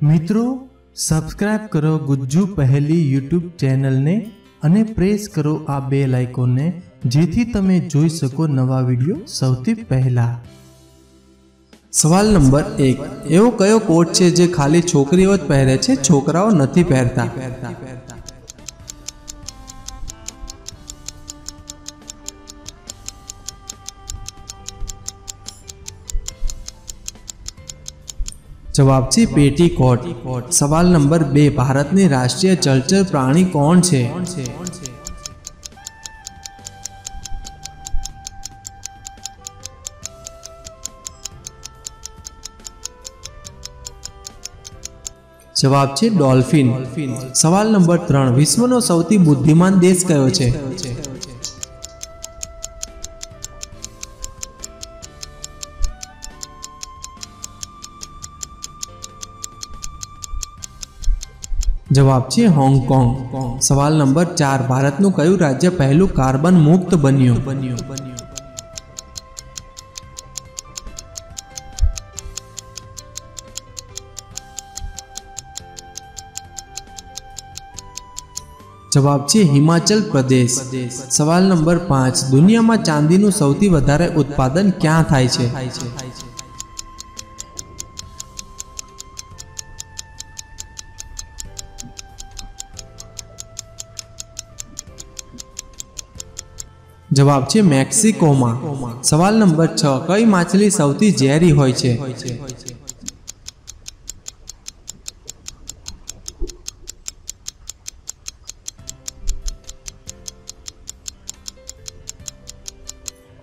મિત્રો સબસ્ક્રાઇબ કરો ગુજ્જુ પહેલી યુટ્યુબ ચેનલને અને પ્રેસ કરો આ બેલ આઇકોનને જેથી તમે જોઈ શકો નવા વિડિયો સૌથી પહેલા। सवाल नंबर 1 एवो कयो कोट छे जे खाली छोकरीओ ज पहरे छे छोकराओ नथी पहरता? जवाब छे पेटीकोट। सवाल नंबर 2 भारतनी राष्ट्रीय जलचर प्राणी कोण छे? जवाब छे डॉल्फिन। सवाल नंबर 3 विश्वनो सौथी बुद्धिमान देश कयो छे? जवाब छे होंगकोंग। सवाल नंबर 4 भारतनु कयु राज्य पहलू कार्बन मुक्त बन्यु? जवाब छे हिमाचल प्रदेश। सवाल नंबर 5 दुनिया में चांदीनु सौथी वधारे उत्पादन क्या थाय छे? जवाब छे मेक्सिको में। सवाल नंबर 6 कई माछली सौथी झेरी होय छे?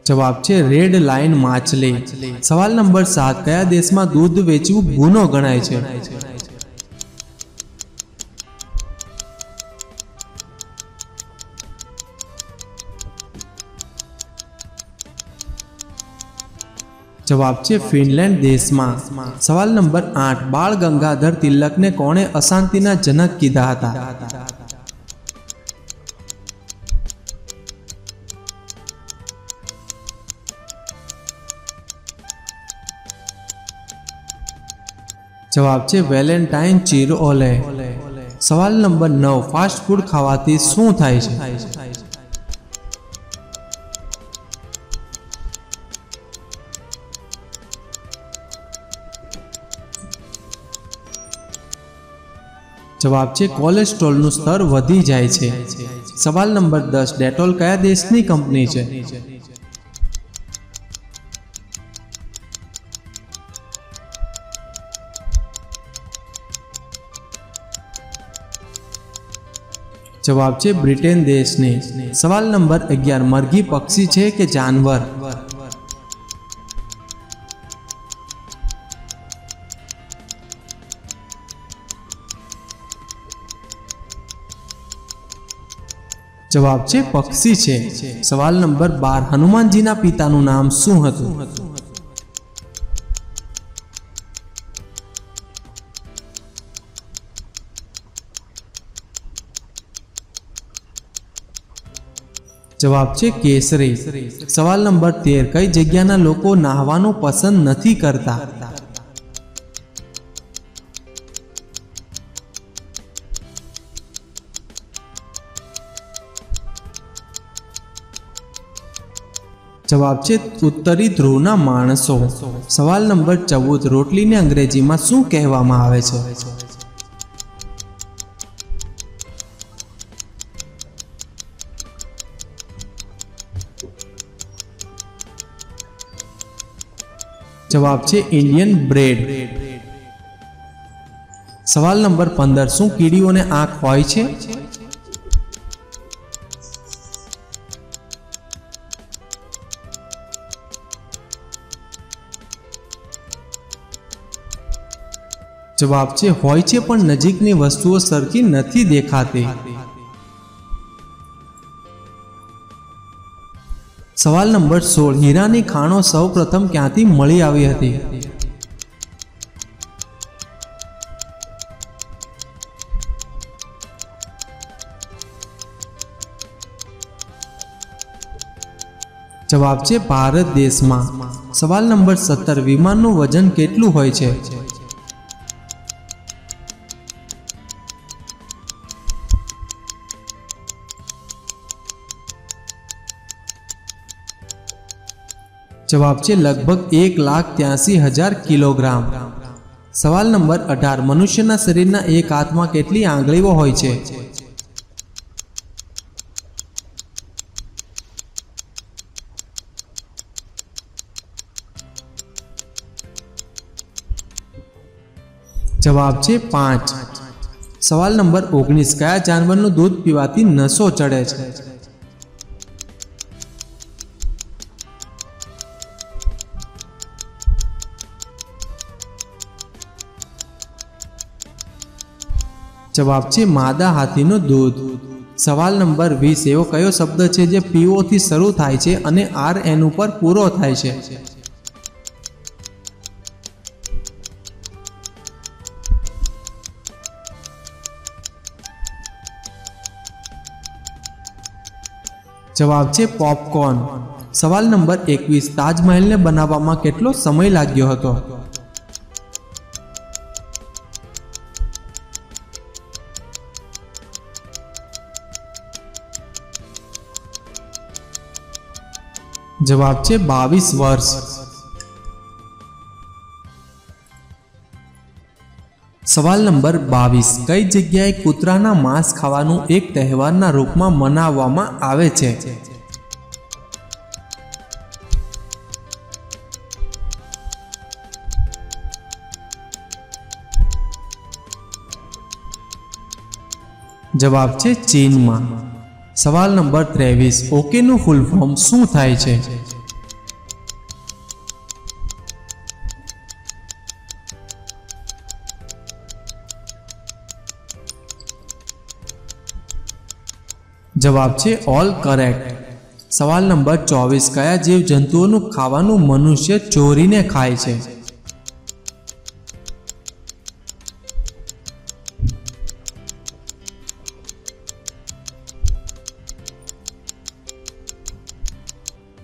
जवाब छे रेड लाइन माछली। सवाल नंबर 7 कया देश में दूध वेचवू गुनो गणाय छे? जवाब छे फिनलैंड देश में। सवाल नंबर 8 बाळ गंगाधर तिलक ने कोणे अशांतिना जनक कीधा हता? जवाब छे वेलेंटाइन चिरोले। सवाल नंबर 9 फास्ट फूड खावाथी शुं थाय छे? जवाब छे कोलेस्ट्रोल नु स्तर वधी जाय छे। सवाल नंबर 10 डेटोल कया देशनी कंपनी छे? जवाब छे ब्रिटेन देशनी। सवाल नंबर 11 मरघी पक्षी छे के जानवर? जवाब छे पक्षी छे। सवाल नंबर 12 हनुमान जी ना पितानु नाम शुं हतुं? जवाब छे केसरी। सवाल नंबर 13 कई जग्याना लोको नहावानुं पसंद नथी करता? जवाब छे उत्तरी ध्रुवना माणसो। सवाल नंबर 14 रोटली ने अंग्रेजी में शुं कहेवामां आवे छे? जवाब छे इंडियन ब्रेड। सवाल नंबर 15 शुं कीड़ीओने आंख होय छे? जवाब छे होय छे पण नजीकनी वस्तुओ सरखी नथी देखाती। सवाल नंबर 16 हीरानी खाणो सौ प्रथम क्यांथी मळी आवी हती? जवाब छे भारत देश में। सवाल नंबर 17 विमानનું વજન કેટલું હોય છે? जवाब है लगभग 1,83,000 किलोग्राम। सवाल नंबर 18 मनुष्यना शरीरना एक हाथ में केटली आंगळीओ होय छे? जवाब है 5। सवाल नंबर 19 कया जानवरનું दूध पीवाथी नशो चढ़े छे? जवाब है मादा हाथीનું दूध। सवाल नंबर 20 एवो कयो शब्द है जे पीओ थी शुरू थाय छे अने आर एन पर पूरो थाय छे? जवाब है पॉपकॉर्न। सवाल नंबर 21 ताजमहल ने बनाववामां केटलो समय लाग्यो हतो? जवाब है 22 वर्ष। सवाल नंबर 22 कई जग्याए कूतराना मांस खावानुं एक तहेवारना रूपमां मनाववामां आवे छे? जवाब है चीन में। सवाल नंबर 23 ओके નું फूल फॉर्म શું થાય છે? जवाब है ऑल करेक्ट। सवाल नंबर 24 कया जीव जंतुओं खावानुं मनुष्य चोरीने खाय छे?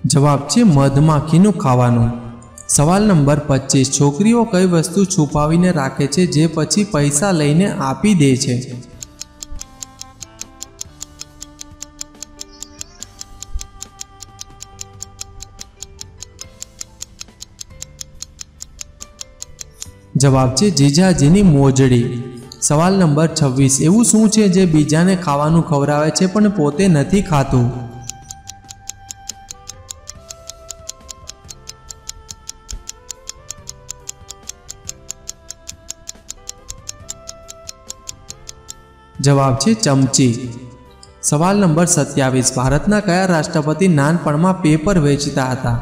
जवाब है मधमाखीनु खावानुं। सवाल नंबर 25 छोकरीओ कई वस्तु छुपावीने राखे छे जे पछी पैसा लईने आपी दे छे? जवाब है जीजाजीनी मोजड़ी। सवाल नंबर 26 एवुं शुं छे जे बीजाने खावानुं खवरावे छे पण पोते नथी खातुं? जवाब है चमची। सवाल नंबर 27 भारतना कया राष्ट्रपति नानपणमां पेपर वेचता हता?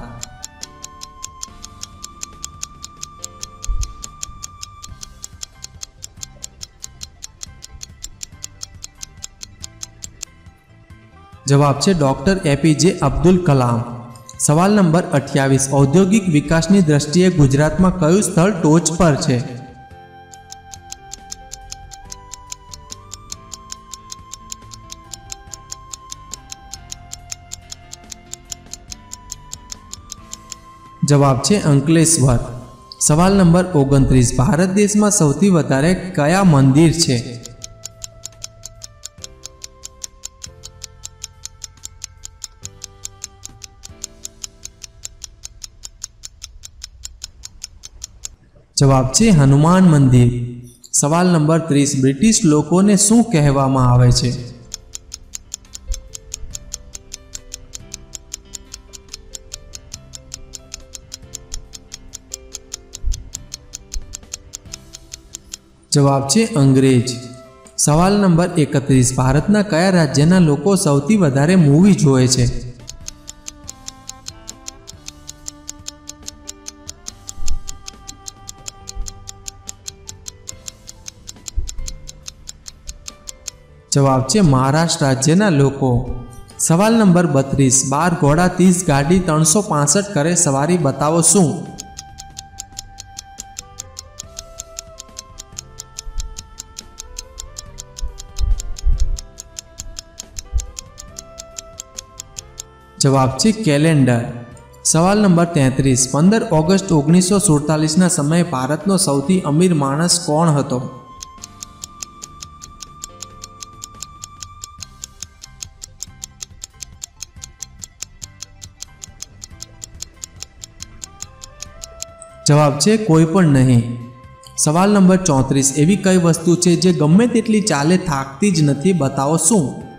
जवाब है डॉक्टर एपीजे अब्दुल कलाम। सवाल नंबर 28 औद्योगिक विकासनी दृष्टिए गुजरात में कયું स्थल टोच पर है? जवाब है अंकलेश्वर। सवाल नंबर 29 भारत देश में सौथी वधारे कया मंदिर है? जवाब है हनुमान मंदिर। सवाल नंबर 30 ब्रिटिश लोगों ने शू कहेवामां आवे छे? जवाब है अंग्रेज। सवाल नंबर 31 भारतना कया राज्यना लोको सौथी वधारे मूवी जोए छे? जवाब है महाराष्ट्र राज्यना लोको। सवाल नंबर 32 12 घोड़ा 30 गाड़ी 365 करे सवारी बतावो शू? जवाब है कैलेंडर। सवाल नंबर 33 15 ऑगस्ट 1947 ना समय भारतनो सौथी अमीर माणस कोण हतो? જવાબ છે કોઈ પણ નહીં. સવાલ નંબર 34, એવી કઈ વસ્તુ છે જે ગમે તેટલી ચાલે થાકતી જ નથી, બતાવો શું?